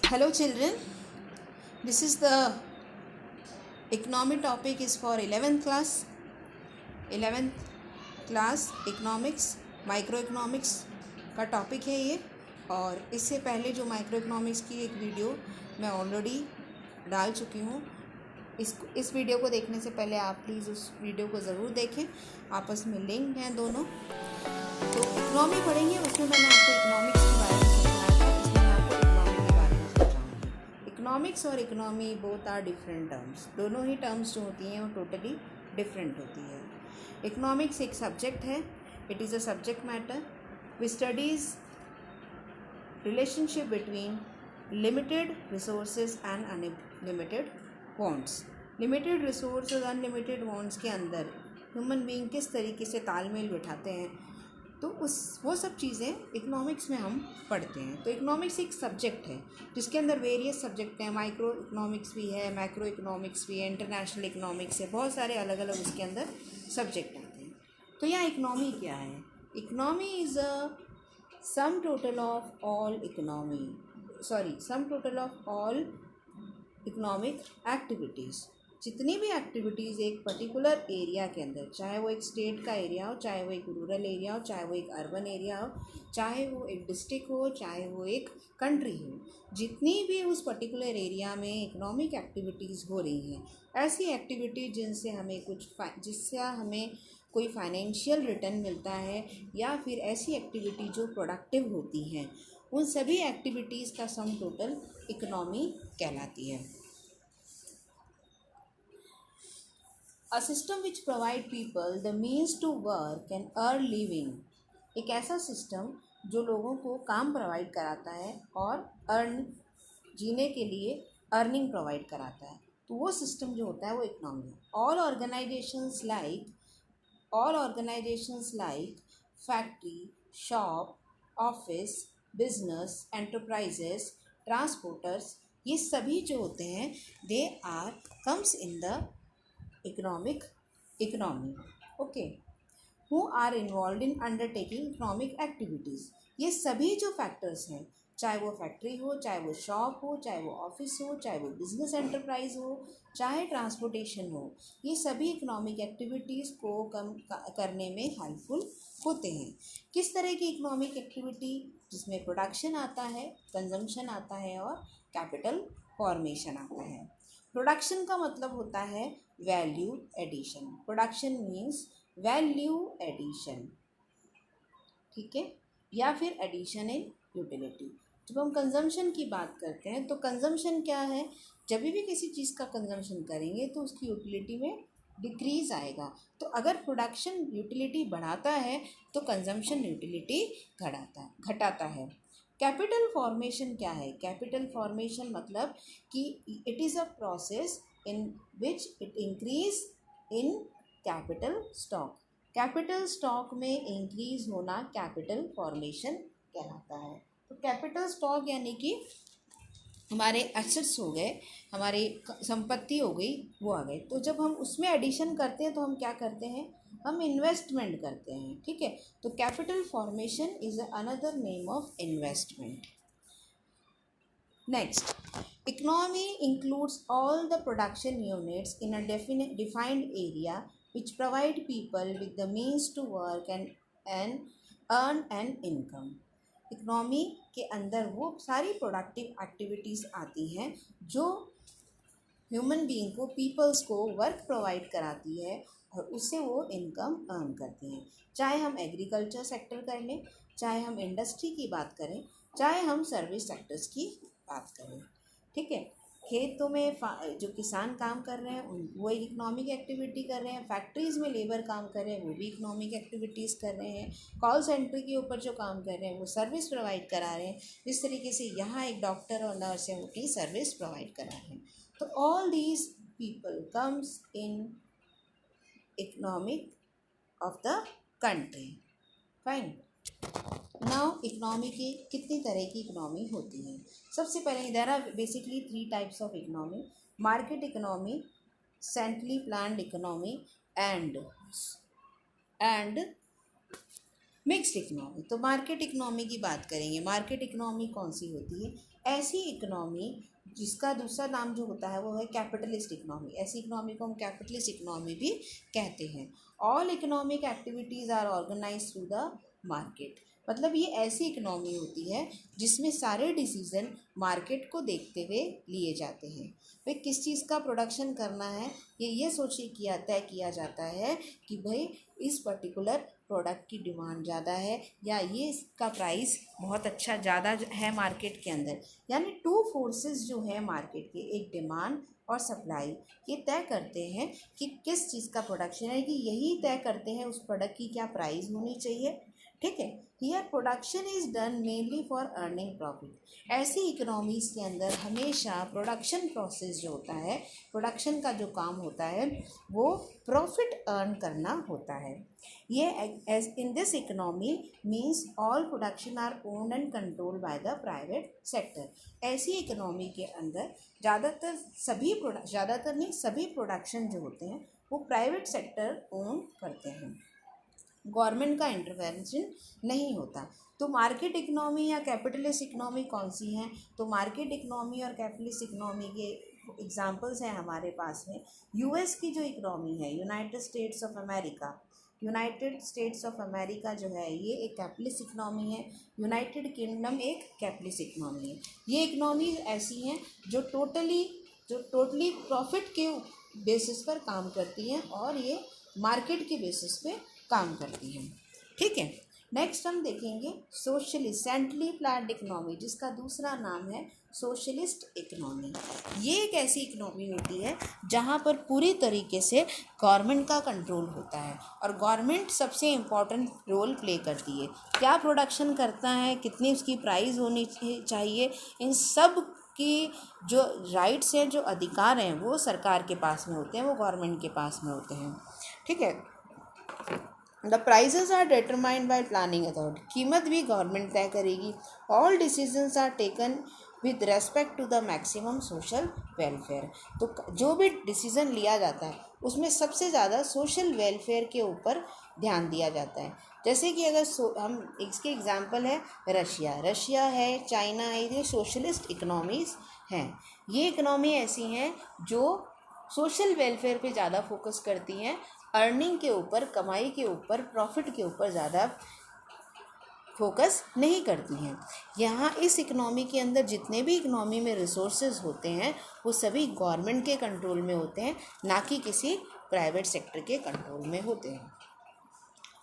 Hello children, this is the economy topic is for 11th class economics micro economics का topic है ये। और इससे पहले जो माइक्रो इकोनॉमिक्स की एक वीडियो मैं ऑलरेडी डाल चुकी हूँ। इस वीडियो को देखने से पहले आप प्लीज़ उस वीडियो को ज़रूर देखें, आपस में लिंक हैं दोनों। तो इकोनॉमी पढ़ेंगे, उसमें मैंने आपको इकोनॉमिक्स के बारे में समझाया था, इसमें मैं आपको इकोनॉमी के बारे में समझाऊंगी। इकोनॉमिक्स और economy both are different terms, दोनों ही टर्म्स जो होती हैं वो टोटली डिफरेंट होती है। इकोनॉमिक्स एक सब्जेक्ट है, it is a subject matter which studies relationship between limited resources and unlimited wants। Limited resource और अनलिमिटेड wants के अंदर ह्यूमन बीइंग किस तरीके से तालमेल बिठाते हैं, तो वो सब चीज़ें इकोनॉमिक्स में हम पढ़ते हैं। तो इकोनॉमिक्स एक सब्जेक्ट है जिसके अंदर वेरियस सब्जेक्ट हैं, माइक्रो इकोनॉमिक्स भी है, मैक्रो इकोनॉमिक्स भी है, इंटरनेशनल इकोनॉमिक्स है, बहुत सारे अलग अलग उसके अंदर सब्जेक्ट आते हैं। तो यहाँ इकोनॉमी क्या है? Economy is a sum total of all economic activities। जितनी भी एक्टिविटीज़ एक पर्टिकुलर एरिया के अंदर, चाहे वो एक स्टेट का एरिया हो, चाहे वो एक रूरल एरिया हो, चाहे वो एक अर्बन एरिया हो, चाहे वो एक डिस्ट्रिक्ट हो, चाहे वो एक कंट्री हो, जितनी भी उस पर्टिकुलर एरिया में इकोनॉमिक एक्टिविटीज़ हो रही हैं, ऐसी एक्टिविटीज़ जिससे हमें कोई फाइनेंशियल रिटर्न मिलता है, या फिर ऐसी एक्टिविटी जो प्रोडक्टिव होती हैं, उन सभी एक्टिविटीज़ का सम टोटल इकोनॉमी कहलाती है। A system which provide people the means to work and earn living. एक ऐसा सिस्टम जो लोगों को काम प्रोवाइड कराता है और जीने के लिए अर्निंग प्रोवाइड कराता है, तो वो सिस्टम जो होता है वो इकोनॉमी है। All organizations like factory, shop, office, business, enterprises, transporters, ये सभी जो होते हैं they are comes in the economy, okay, who are involved in undertaking economic activities। ये सभी जो फैक्टर्स हैं, चाहे वो फैक्ट्री हो, चाहे वो शॉप हो, चाहे वो ऑफिस हो, चाहे वो बिजनेस एंटरप्राइज हो, चाहे ट्रांसपोर्टेशन हो, ये सभी इकोनॉमिक एक्टिविटीज़ को कम करने में हेल्पफुल होते हैं। किस तरह की इकोनॉमिक एक्टिविटी? जिसमें प्रोडक्शन आता है, कंजम्पशन आता है और कैपिटल फॉर्मेशन आता है। प्रोडक्शन का मतलब होता है value addition. Production means value addition, ठीक है, या फिर एडिशन इन यूटिलिटी। जब हम कंजम्पशन की बात करते हैं तो कंजम्पशन क्या है? जब भी किसी चीज़ का कंजम्पशन करेंगे तो उसकी यूटिलिटी में डिक्रीज़ आएगा। तो अगर प्रोडक्शन यूटिलिटी बढ़ाता है तो कंजम्पशन यूटिलिटी घटाता है। कैपिटल फॉर्मेशन क्या है? कैपिटल फॉर्मेशन मतलब कि it is a process in which it increase in capital stock. Capital stock में इंक्रीज होना कैपिटल फॉर्मेशन कहलाता है। तो कैपिटल स्टॉक यानी कि हमारे एसेट्स हो गए, हमारी संपत्ति हो गई, वो आ गए। तो जब हम उसमें एडिशन करते हैं तो हम क्या करते हैं? हम इन्वेस्टमेंट करते हैं, ठीक है। तो capital formation is another name of investment. Next, economy includes all the production units in a defined area which provide people with the means to work and earn an income। Economy के अंदर वो सारी productive activities आती हैं जो human being को, peoples को work provide कराती है और उससे वो इनकम अर्न करते हैं। चाहे हम एग्रीकल्चर सेक्टर कर लें, चाहे हम इंडस्ट्री की बात करें, चाहे हम सर्विस सेक्टर्स की बात करें, ठीक है। खेतों में जो किसान काम कर रहे हैं वो एक इकोनॉमिक एक्टिविटी कर रहे हैं। फैक्ट्रीज़ में लेबर काम कर रहे हैं, वो भी इकोनॉमिक एक्टिविटीज़ कर रहे हैं। कॉल सेंटर के ऊपर जो काम कर रहे हैं वो सर्विस प्रोवाइड करा रहे हैं। जिस तरीके से यहाँ एक डॉक्टर और नर्स है वो अपनी सर्विस प्रोवाइड करा रहे हैं। तो all these people comes in economic of the country. Fine. Now economy की कितनी तरह की इकोनॉमी होती है? सबसे पहले there are basically 3 types of economy: market economy, centrally planned economy and mixed economy. तो मार्केट इकोनॉमी की बात करेंगे। मार्केट इकोनॉमी कौन सी होती है? ऐसी इकोनॉमी जिसका दूसरा नाम जो होता है वो है कैपिटलिस्ट इकोनॉमी। ऐसी इकोनॉमी को हम कैपिटलिस्ट इकोनॉमी भी कहते हैं। All economic activities are organise through the market. मतलब ये ऐसी इकोनॉमी होती है जिसमें सारे डिसीजन मार्केट को देखते हुए लिए जाते हैं। भाई किस चीज़ का प्रोडक्शन करना है ये सोच के तय किया जाता है कि भाई इस पर्टिकुलर प्रोडक्ट की डिमांड ज़्यादा है या ये इसका प्राइस बहुत अच्छा ज़्यादा है मार्केट के अंदर। यानी टू फोर्सेस जो है मार्केट के, एक डिमांड और सप्लाई, ये तय करते हैं कि किस चीज़ का प्रोडक्शन है, कि यही तय करते हैं उस प्रोडक्ट की क्या प्राइस होनी चाहिए। ठीक है। Here production is done mainly for earning profit. ऐसी इकोनॉमीज़ के अंदर हमेशा प्रोडक्शन प्रोसेस जो होता है, प्रोडक्शन का जो काम होता है वो प्रॉफिट अर्न करना होता है। ये as in this economy means all production are owned and controlled by the private sector. ऐसी इकोनॉमी के अंदर ज़्यादातर नहीं, सभी प्रोडक्शन जो होते हैं वो प्राइवेट सेक्टर ओन करते हैं, गवर्नमेंट का इंटरवेंशन नहीं होता। तो मार्केट इकनॉमी या कैपिटलिस्ट इकनॉमी कौन सी हैं? तो मार्केट इकनॉमी और कैपिटलिस्ट इकनॉमी के एग्जांपल्स हैं हमारे पास में। यूएस की जो इकनॉमी है, यूनाइटेड स्टेट्स ऑफ अमेरिका जो है ये एक कैपिटलिस्ट इकनॉमी है। यूनाइटेड किंगडम एक कैपिटलिस्ट इकनॉमी है। ये इकनॉमी ऐसी हैं जो टोटली प्रॉफिट के बेसिस पर काम करती हैं और ये मार्केट के बेसिस पे काम करती हैं। ठीक है। नेक्स्ट हम देखेंगे सोशलिस्ट सेंट्रली प्लान्ड इकोनॉमी, जिसका दूसरा नाम है सोशलिस्ट इकोनॉमी। ये एक ऐसी इकोनॉमी होती है जहाँ पर पूरी तरीके से गवर्नमेंट का कंट्रोल होता है और गवर्नमेंट सबसे इम्पॉर्टेंट रोल प्ले करती है। क्या प्रोडक्शन करता है, कितनी उसकी प्राइस होनी चाहिए, इन सब की जो राइट्स हैं, जो अधिकार हैं, वो सरकार के पास में होते हैं, वो गवर्नमेंट के पास में होते हैं। ठीक है। The prices are determined by planning authority. कीमत भी गवर्नमेंट तय करेगी। All decisions are taken with respect to the maximum social welfare. तो जो भी डिसीज़न लिया जाता है उसमें सबसे ज़्यादा सोशल वेलफेयर के ऊपर ध्यान दिया जाता है। जैसे कि अगर हम इसके एग्जांपल है रशिया है, चाइना है, ये सोशलिस्ट इकनॉमीज़ हैं। ये इकनॉमी ऐसी हैं जो सोशल वेलफेयर पे ज़्यादा फोकस करती हैं, अर्निंग के ऊपर, कमाई के ऊपर, प्रॉफिट के ऊपर ज़्यादा फोकस नहीं करती हैं। यहाँ इस इकनॉमी के अंदर जितने भी इकनॉमी में रिसोर्सेज होते हैं वो सभी गवर्नमेंट के कंट्रोल में होते हैं, ना कि किसी प्राइवेट सेक्टर के कंट्रोल में होते हैं।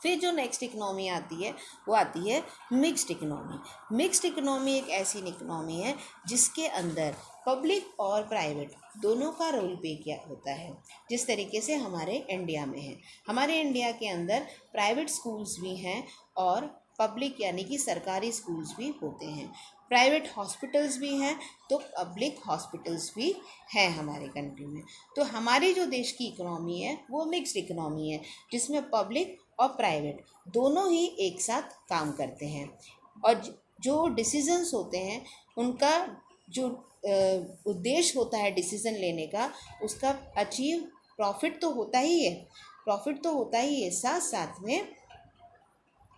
फिर जो नेक्स्ट इकनॉमी आती है वो आती है मिक्स्ड इकनॉमी। मिक्स्ड इकनॉमी एक ऐसी इकनॉमी है जिसके अंदर पब्लिक और प्राइवेट दोनों का रोल प्ले किया होता है, जिस तरीके से हमारे इंडिया में है। हमारे इंडिया के अंदर प्राइवेट स्कूल्स भी हैं और पब्लिक यानी कि सरकारी स्कूल्स भी होते हैं। प्राइवेट हॉस्पिटल्स भी हैं तो पब्लिक हॉस्पिटल्स भी हैं हमारे कंट्री में। तो हमारे जो देश की इकनॉमी है वो मिक्स्ड इकनॉमी है, जिसमें पब्लिक और प्राइवेट दोनों ही एक साथ काम करते हैं और जो डिसीजंस होते हैं उनका जो उद्देश्य होता है डिसीज़न लेने का, उसका अचीव प्रॉफिट तो होता ही है, साथ साथ में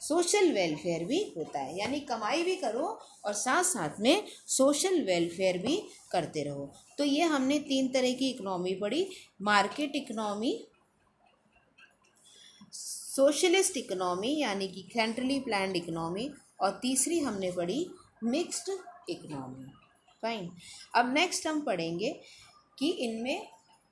सोशल वेलफेयर भी होता है। यानी कमाई भी करो और साथ साथ में सोशल वेलफेयर भी करते रहो। तो ये हमने 3 तरह की इकनॉमी पढ़ी, मार्केट इकनॉमी, सोशलिस्ट इकनॉमी यानी कि सेंट्रली प्लान्ड इकनॉमी, और तीसरी हमने पढ़ी मिक्स्ड इकनॉमी। फाइन। अब नेक्स्ट हम पढ़ेंगे कि इनमें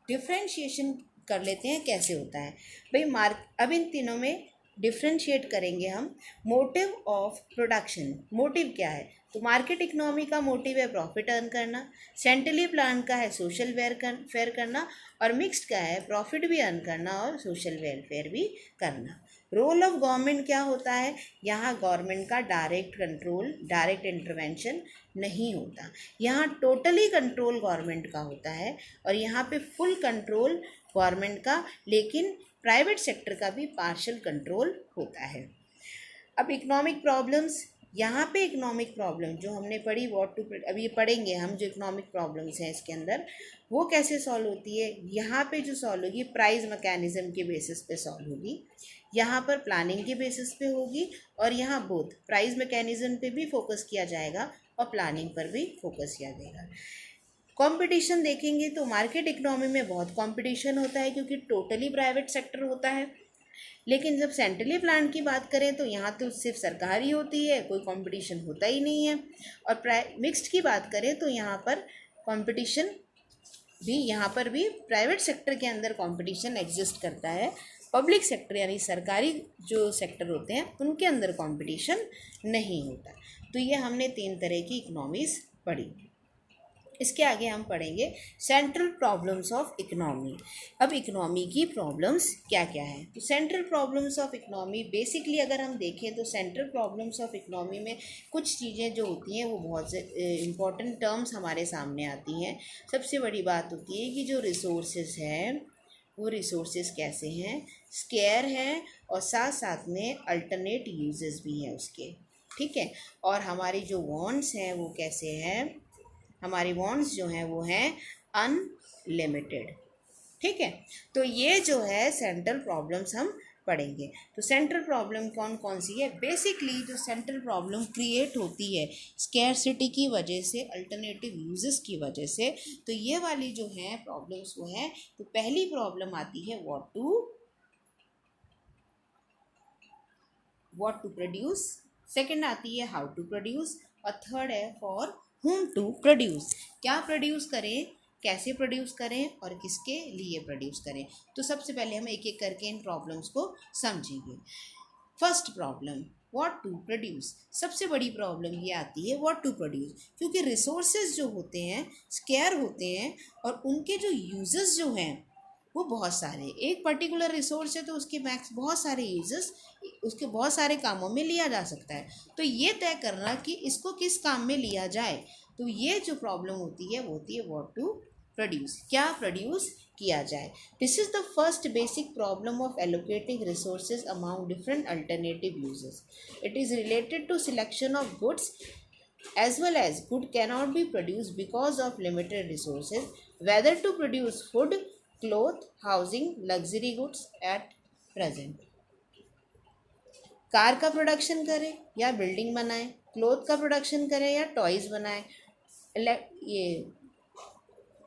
डिफ्रेंशिएशन कर लेते हैं कैसे होता है। भाई अब इन तीनों में डिफ्रेंशिएट करेंगे हम। मोटिव ऑफ प्रोडक्शन, मोटिव क्या है? तो मार्केट इकनॉमी का मोटिव है प्रॉफिट अर्न करना, सेंट्रली प्लान का है सोशल वेलफेयर करना, और मिक्स्ड का है प्रॉफिट भी अर्न करना और सोशल वेलफेयर भी करना। रोल ऑफ गवर्नमेंट क्या होता है? यहाँ गवर्नमेंट का डायरेक्ट कंट्रोल, डायरेक्ट इंटरवेंशन नहीं होता। यहाँ टोटली कंट्रोल गवर्नमेंट का होता है और यहाँ पे फुल कंट्रोल गवर्नमेंट का, लेकिन प्राइवेट सेक्टर का भी पार्शियल कंट्रोल होता है। अब इकोनॉमिक प्रॉब्लम्स, यहाँ पे इकोनॉमिक प्रॉब्लम जो हमने पढ़ी अभी पढ़ेंगे हम, जो इकोनॉमिक प्रॉब्लम्स हैं इसके अंदर वो कैसे सॉल्व होती है। यहाँ पे जो सॉल्व होगी प्राइस मैकेनिज्म के बेसिस पे सॉल्व होगी, यहाँ पर प्लानिंग के बेसिस पे होगी, और यहाँ बोथ प्राइस मैकेनिज्म पे भी फोकस किया जाएगा और प्लानिंग पर भी फोकस किया जाएगा। कंपटीशन देखेंगे तो मार्केट इकोनॉमी में बहुत कंपटीशन होता है क्योंकि टोटली प्राइवेट सेक्टर होता है। लेकिन जब सेंट्रली प्लान की बात करें तो यहाँ तो सिर्फ सरकारी होती है, कोई कंपटीशन होता ही नहीं है। और मिक्स्ड की बात करें तो यहाँ पर कंपटीशन भी, यहाँ पर भी प्राइवेट सेक्टर के अंदर कंपटीशन एग्जिस्ट करता है। पब्लिक सेक्टर यानी सरकारी जो सेक्टर होते हैं उनके अंदर कंपटीशन नहीं होता। तो ये हमने 3 तरह की इकोनॉमीज़ पढ़ी। इसके आगे हम पढ़ेंगे सेंट्रल प्रॉब्लम्स ऑफ इकोनॉमी। अब इकोनॉमी की प्रॉब्लम्स क्या क्या है। तो central problems of economy basically अगर हम देखें तो सेंट्रल प्रॉब्लम्स ऑफ इकोनॉमी में कुछ चीज़ें जो होती हैं वो बहुत इंपॉर्टेंट टर्म्स हमारे सामने आती हैं। सबसे बड़ी बात होती है कि जो रिसोर्सेज हैं वो रिसोर्सेज कैसे हैं, स्केयर हैं और साथ साथ में अल्टरनेट यूजेस भी हैं उसके, ठीक है। और हमारी जो वांट्स हैं वो कैसे हैं, हमारी वांट्स जो हैं वो हैं अनलिमिटेड, ठीक है। तो ये जो है सेंट्रल प्रॉब्लम्स हम पढ़ेंगे। तो सेंट्रल प्रॉब्लम कौन कौन सी है। बेसिकली जो सेंट्रल प्रॉब्लम क्रिएट होती है स्कैरसिटी की वजह से, अल्टरनेटिव यूजेस की वजह से, तो ये वाली जो है प्रॉब्लम्स वो हैं। तो पहली प्रॉब्लम आती है व्हाट टू प्रोड्यूस, सेकंड आती है हाउ टू प्रोड्यूस और थर्ड है फॉर whom टू प्रोड्यूस, क्या प्रोड्यूस करें, कैसे प्रोड्यूस करें और किसके लिए प्रोड्यूस करें। तो सबसे पहले हम एक एक करके इन प्रॉब्लम्स को समझेंगे। First problem what to produce. सबसे बड़ी प्रॉब्लम ये आती है व्हाट टू प्रोड्यूस, क्योंकि रिसोर्सेज जो होते हैं स्केयर होते हैं और उनके जो यूजेस जो हैं वो बहुत सारे, एक पर्टिकुलर रिसोर्स है तो उसके मैक्स बहुत सारे यूजेस, उसके बहुत सारे कामों में लिया जा सकता है। तो ये तय करना कि इसको किस काम में लिया जाए, तो ये जो प्रॉब्लम होती है वो होती है व्हाट टू प्रोड्यूस, क्या प्रोड्यूस किया जाए। This is the first basic problem of allocating resources among different alternative uses. It is related to selection of goods as well as good cannot be produced because of limited resources, whether to produce food, cloth, housing, luxury goods at present। Car का production करें या building बनाएं, cloth का production करें या toys बनाएं, ये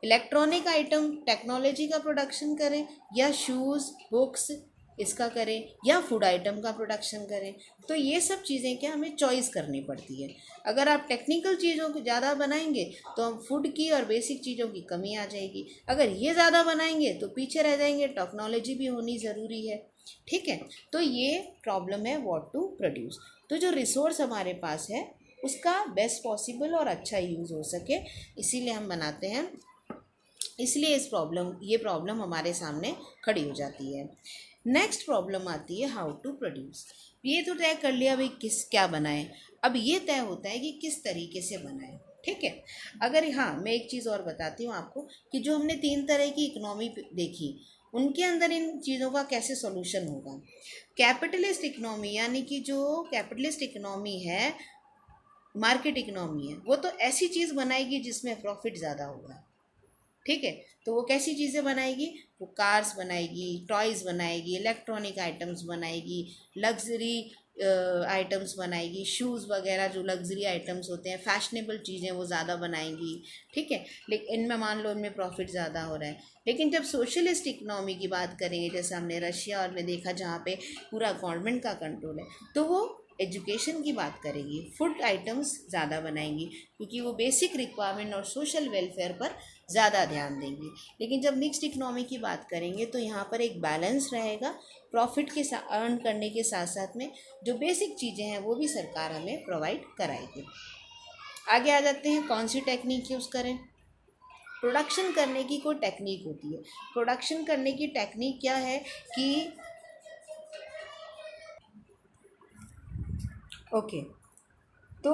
electronic item technology का प्रोडक्शन करें या शूज़ बुक्स इसका करें या फूड आइटम का प्रोडक्शन करें। तो ये सब चीज़ें क्या हमें चॉइस करनी पड़ती है। अगर आप टेक्निकल चीज़ों को ज़्यादा बनाएंगे तो हम फूड की और बेसिक चीज़ों की कमी आ जाएगी, अगर ये ज़्यादा बनाएंगे तो पीछे रह जाएंगे, टेक्नोलॉजी भी होनी ज़रूरी है, ठीक है। तो ये प्रॉब्लम है व्हाट टू प्रोड्यूस। तो जो रिसोर्स हमारे पास है उसका बेस्ट पॉसिबल और अच्छा यूज़ हो सके इसीलिए हम बनाते हैं, इसलिए ये प्रॉब्लम हमारे सामने खड़ी हो जाती है। नेक्स्ट प्रॉब्लम आती है हाउ टू प्रोड्यूस। ये तो तय कर लिया भाई किस क्या बनाए, अब ये तय होता है कि किस तरीके से बनाए, ठीक है। अगर हाँ मैं एक चीज़ और बताती हूँ आपको कि जो हमने 3 तरह की इकोनॉमी देखी उनके अंदर इन चीज़ों का कैसे सॉल्यूशन होगा। कैपिटलिस्ट इकोनॉमी यानी कि जो कैपिटलिस्ट इकोनॉमी है, मार्केट इकोनॉमी है, वो तो ऐसी चीज़ बनाएगी जिसमें प्रॉफिट ज़्यादा होगा, ठीक है। तो वो कैसी चीज़ें बनाएगी, वो कार्स बनाएगी, टॉयज़ बनाएगी, इलेक्ट्रॉनिक आइटम्स बनाएगी, लग्जरी आइटम्स बनाएगी, शूज़ वगैरह जो लग्जरी आइटम्स होते हैं, फैशनेबल चीज़ें वो ज़्यादा बनाएंगी, ठीक है। लेकिन इनमें मान लो इनमें प्रॉफिट ज़्यादा हो रहा है। लेकिन जब सोशलिस्ट इकनॉमी की बात करेंगे, जैसे हमने रशिया और में देखा जहाँ पे पूरा गवर्नमेंट का कंट्रोल है, तो वो एजुकेशन की बात करेगी, फूड आइटम्स ज़्यादा बनाएंगी क्योंकि वो बेसिक रिक्वायरमेंट और सोशल वेलफेयर पर ज़्यादा ध्यान देंगी। लेकिन जब मिक्स्ड इकनॉमी की बात करेंगे तो यहाँ पर एक बैलेंस रहेगा, प्रॉफिट के अर्न करने के साथ साथ में जो बेसिक चीज़ें हैं वो भी सरकार हमें प्रोवाइड कराएगी। आगे आ जाते हैं, कौन सी टेक्निक यूज़ करें। प्रोडक्शन करने की कोई टेक्निक होती है, प्रोडक्शन करने की टेक्निक क्या है कि ओके तो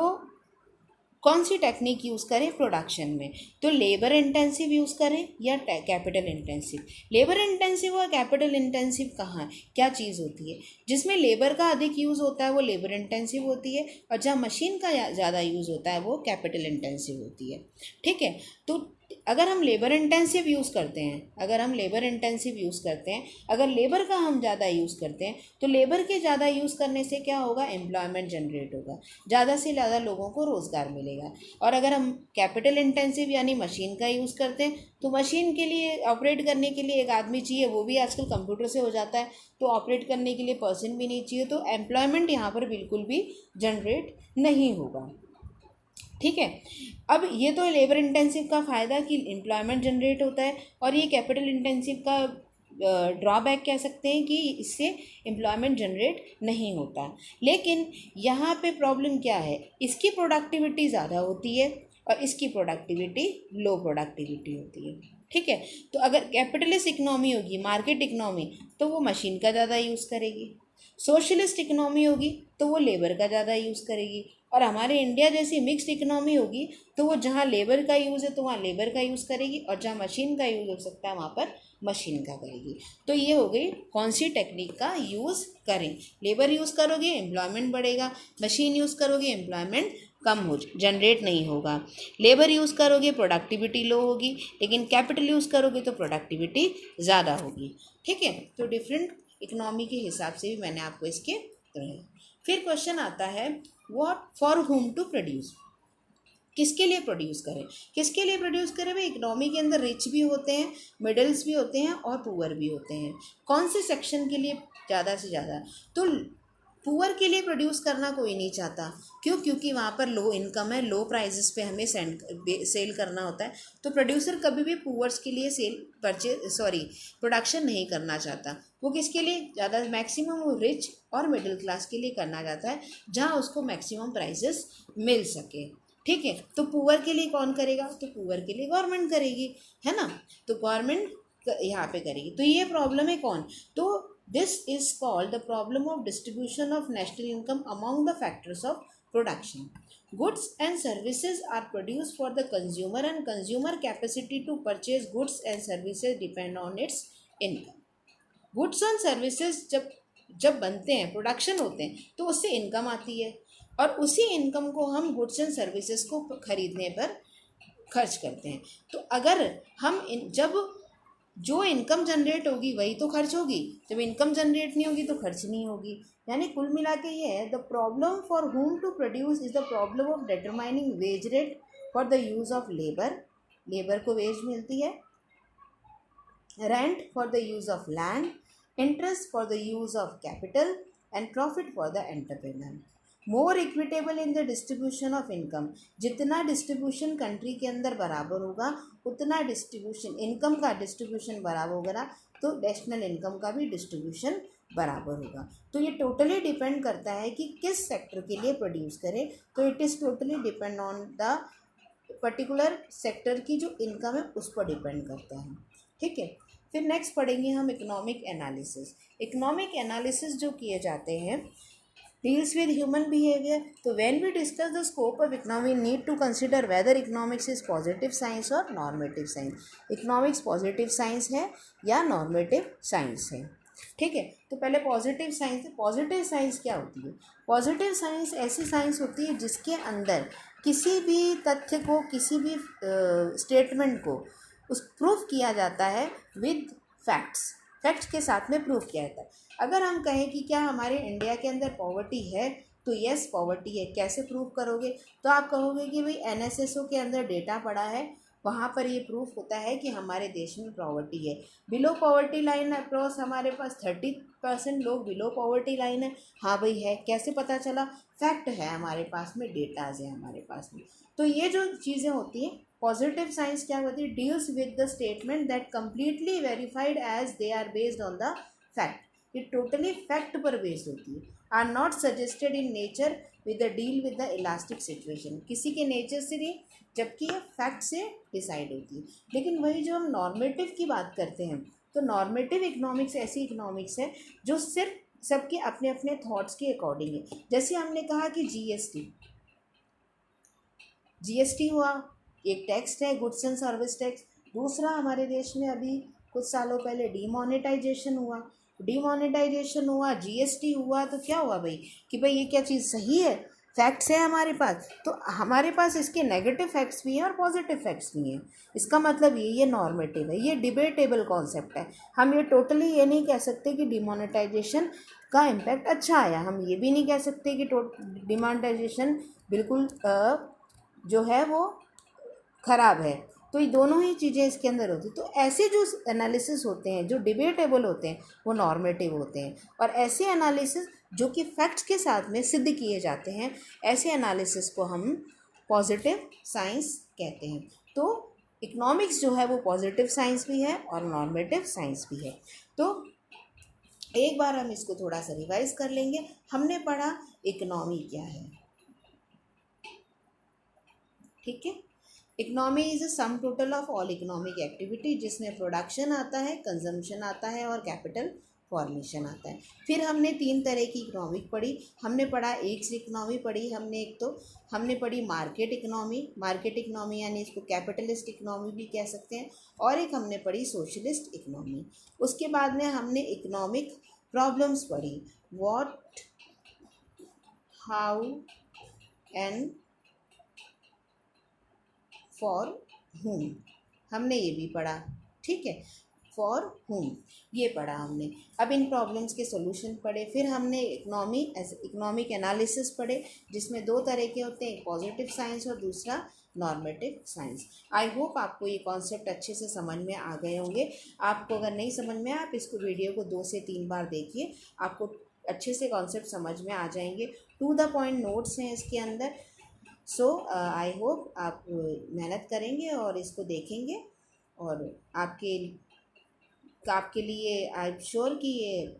कौन सी टेक्निक यूज़ करें प्रोडक्शन में, तो लेबर इंटेंसिव यूज़ करें या कैपिटल इंटेंसिव। लेबर इंटेंसिव और कैपिटल इंटेंसिव कहाँ क्या चीज़ होती है, जिसमें लेबर का अधिक यूज़ होता है वो लेबर इंटेंसिव होती है और जहाँ मशीन का ज़्यादा यूज़ होता है वो कैपिटल इंटेंसिव होती है, ठीक है। तो अगर हम लेबर इंटेंसिव यूज़ करते हैं, अगर लेबर का हम ज़्यादा यूज़ करते हैं, तो लेबर के ज़्यादा यूज़ करने से क्या होगा, एम्प्लॉयमेंट जनरेट होगा, ज़्यादा से ज़्यादा लोगों को रोज़गार मिलेगा। और अगर हम कैपिटल इंटेंसिव यानी मशीन का यूज़ करते हैं, तो मशीन के लिए ऑपरेट करने के लिए एक आदमी चाहिए, वो भी आजकल कंप्यूटर से हो जाता है, तो ऑपरेट करने के लिए पर्सन भी नहीं चाहिए, तो एम्प्लॉयमेंट यहाँ पर बिल्कुल भी जनरेट नहीं होगा। ठीक है, अब ये तो लेबर इंटेंसिव का फ़ायदा कि एम्प्लॉयमेंट जनरेट होता है, और ये कैपिटल इंटेंसिव का ड्रॉबैक कह सकते हैं कि इससे एम्प्लॉयमेंट जनरेट नहीं होता। लेकिन यहाँ पे प्रॉब्लम क्या है, इसकी प्रोडक्टिविटी ज़्यादा होती है और इसकी प्रोडक्टिविटी लो प्रोडक्टिविटी होती है। ठीक है, तो अगर कैपिटलिस्ट इकनॉमी होगी, मार्केट इकनॉमी, तो वो मशीन का ज़्यादा यूज़ करेगी। सोशलिस्ट इकनॉमी होगी तो वो लेबर का ज़्यादा यूज़ करेगी। और हमारे इंडिया जैसी मिक्स्ड इकनॉमी होगी तो वो जहाँ लेबर का यूज़ है तो वहाँ लेबर का यूज़ करेगी, और जहाँ मशीन का यूज़ हो सकता है वहाँ पर मशीन का करेगी। तो ये हो गई कौन सी टेक्निक का यूज़ करें। लेबर यूज़ करोगे एम्प्लॉयमेंट बढ़ेगा, मशीन यूज़ करोगे एम्प्लॉयमेंट कम हो जनरेट नहीं होगा। लेबर यूज़ करोगे प्रोडक्टिविटी लो होगी, लेकिन कैपिटल यूज़ करोगे तो प्रोडक्टिविटी ज़्यादा होगी। ठीक है, तो डिफरेंट इकनॉमी के हिसाब से भी मैंने आपको इसके फिर क्वेश्चन आता है, what for whom to produce, किसके लिए प्रोड्यूस करें, किसके लिए प्रोड्यूस करें भाई। इकनॉमी के अंदर रिच भी होते हैं, मिडल्स भी होते हैं और पुअर भी होते हैं। कौन से सेक्शन के लिए ज़्यादा से ज़्यादा, तो पुअर के लिए प्रोड्यूस करना कोई नहीं चाहता। क्यों, क्योंकि वहाँ पर लो इनकम है, लो प्राइजेस पे हमें सेल करना होता है, तो प्रोड्यूसर कभी भी पुअर्स के लिए प्रोडक्शन नहीं करना चाहता। वो किसके लिए ज़्यादा, मैक्सिमम वो रिच और मिडिल क्लास के लिए करना चाहता है, जहाँ उसको मैक्सिमम प्राइजेस मिल सके। ठीक है, तो पुअर के लिए कौन करेगा, तो पुअर के लिए गवर्नमेंट करेगी, है ना, तो गवर्नमेंट यहाँ पे करेगी। तो ये प्रॉब्लम है कौन, तो this is called the problem of distribution of national income among the factors of production. Goods and services are produced for the consumer and consumer capacity to purchase goods and services depend on its income. Goods and services जब जब बनते हैं, production होते हैं, तो उससे income आती है, और उसी इनकम को हम गुड्स एंड सर्विसेज को खरीदने पर खर्च करते हैं। तो अगर हम जब जो इनकम जनरेट होगी वही तो खर्च होगी, जब इनकम जनरेट नहीं होगी तो खर्च नहीं होगी। यानी कुल मिला के ये है, the problem for whom to produce is the problem of determining wage rate for the use of labour, labour को वेज मिलती है, rent for the use of land, interest for the use of capital and profit for the entrepreneur. More equitable in the distribution of income, जितना distribution country के अंदर बराबर होगा उतना distribution income का डिस्ट्रीब्यूशन बराबर होगा, तो नेशनल इनकम का भी डिस्ट्रीब्यूशन बराबर होगा। तो ये टोटली डिपेंड करता है कि किस सेक्टर के लिए प्रोड्यूस करें, तो it is totally depend on the particular sector की जो इनकम है उस पर डिपेंड करता है। ठीक है, फिर नेक्स्ट पढ़ेंगे हम इकोनॉमिक एनालिसिस। इकोनॉमिक एनालिसिस जो किए जाते हैं deals with human behavior. So when we discuss the scope of economy, we need to consider whether economics is positive science or normative science. Economics positive science है या normative science है। ठीक है, तो पहले पॉजिटिव साइंस, पॉजिटिव साइंस क्या होती है। पॉजिटिव साइंस ऐसी साइंस होती है जिसके अंदर किसी भी तथ्य को, किसी भी स्टेटमेंट को उस प्रूफ किया जाता है विद फैक्ट्स, फैक्ट्स के साथ में प्रूफ किया जाता है। अगर हम कहें कि क्या हमारे इंडिया के अंदर पॉवर्टी है, तो यस पॉवर्टी है। कैसे प्रूफ करोगे, तो आप कहोगे कि भाई NSSO के अंदर डेटा पड़ा है, वहाँ पर ये प्रूफ होता है कि हमारे देश में पॉवर्टी है। बिलो पॉवर्टी लाइन अक्रॉस हमारे पास 30% लोग बिलो पॉवर्टी लाइन है। हाँ भाई है, कैसे पता चला, फैक्ट है हमारे पास में, डेटाज है हमारे पास में। तो ये जो चीज़ें होती हैं, पॉजिटिव साइंस क्या होती है, deals with the statement that completely verified as they are based on the fact. ये टोटली फैक्ट पर बेस्ड होती है, are not suggested in nature with the deal with the elastic situation, किसी के nature से नहीं, जबकि ये फैक्ट से डिसाइड होती है। लेकिन वही जो हम नॉर्मेटिव की बात करते हैं, तो नॉर्मेटिव इकोनॉमिक्स ऐसी इकोनॉमिक्स है जो सिर्फ सबके अपने अपने थॉट्स के अकॉर्डिंग है। जैसे हमने कहा कि जीएसटी हुआ, एक टैक्स है, गुड्स एंड सर्विस टैक्स। दूसरा, हमारे देश में अभी कुछ सालों पहले डीमोनेटाइजेशन हुआ, जीएसटी हुआ, तो क्या हुआ भाई कि भाई ये क्या चीज़ सही है, फैक्ट्स है हमारे पास, तो हमारे पास इसके नेगेटिव फैक्ट्स भी हैं और पॉजिटिव फैक्ट्स भी हैं। इसका मतलब ये नॉर्मेटिव है, ये डिबेटेबल कॉन्सेप्ट है। हम ये टोटली ये नहीं कह सकते कि डिमोनेटाइजेशन का इम्पैक्ट अच्छा आया, हम ये भी नहीं कह सकते कि डिमोनेटाइजेशन बिल्कुल जो है वो ख़राब है। तो ये दोनों ही चीज़ें इसके अंदर होती। तो ऐसे जो एनालिसिस होते हैं जो डिबेटेबल होते हैं वो नॉर्मेटिव होते हैं, और ऐसे एनालिसिस जो कि फैक्ट्स के साथ में सिद्ध किए जाते हैं, ऐसे एनालिसिस को हम पॉजिटिव साइंस कहते हैं। तो इकोनॉमिक्स जो है वो पॉजिटिव साइंस भी है और नॉर्मेटिव साइंस भी है। तो एक बार हम इसको थोड़ा सा रिवाइज कर लेंगे। हमने पढ़ा इकोनॉमी क्या है, ठीक है। Economy is a sum total of all economic activity, जिसमें प्रोडक्शन आता है, कंजम्पशन आता है और कैपिटल फॉर्मेशन आता है। फिर हमने 3 तरह की इकोनॉमिक पढ़ी। हमने पढ़ा एक इकोनॉमी पढ़ी हमने, एक तो हमने पढ़ी मार्केट इकोनॉमी। मार्केट इकोनॉमी यानी इसको कैपिटलिस्ट इकोनॉमी भी कह सकते हैं। और एक हमने पढ़ी सोशलिस्ट इकोनॉमी। उसके बाद में हमने इकोनॉमिक प्रॉब्लम्स पढ़ी, what, how and for whom, हमने ये भी पढ़ा, ठीक है। फॉर whom ये पढ़ा हमने। अब इन प्रॉब्लम्स के सॉल्यूशन पढ़े। फिर हमने इकोनॉमिक एनालिसिस पढ़े, जिसमें 2 तरह के होते हैं, एक पॉजिटिव साइंस और दूसरा नॉर्मेटिव साइंस। आई होप आपको ये कॉन्सेप्ट अच्छे से समझ में आ गए होंगे। आपको अगर नहीं समझ में आप इसको वीडियो को 2 से 3 बार देखिए, आपको अच्छे से कॉन्सेप्ट समझ में आ जाएंगे। टू द पॉइंट नोट्स हैं इसके अंदर। सो आई होप आप मेहनत करेंगे और इसको देखेंगे, और आपके लिए आई एम श्योर कि ये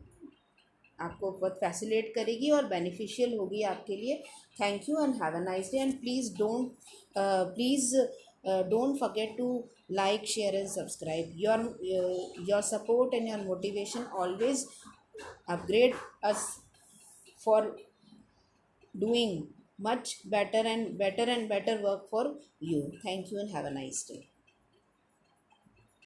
आपको बहुत फैसिलिटेट करेगी और बेनिफिशियल होगी आपके लिए। Thank you and have a nice day, and please don't forget to like, share and subscribe. Your support and your motivation always upgrade us for doing much better and better work for you. Thank you and have a nice day.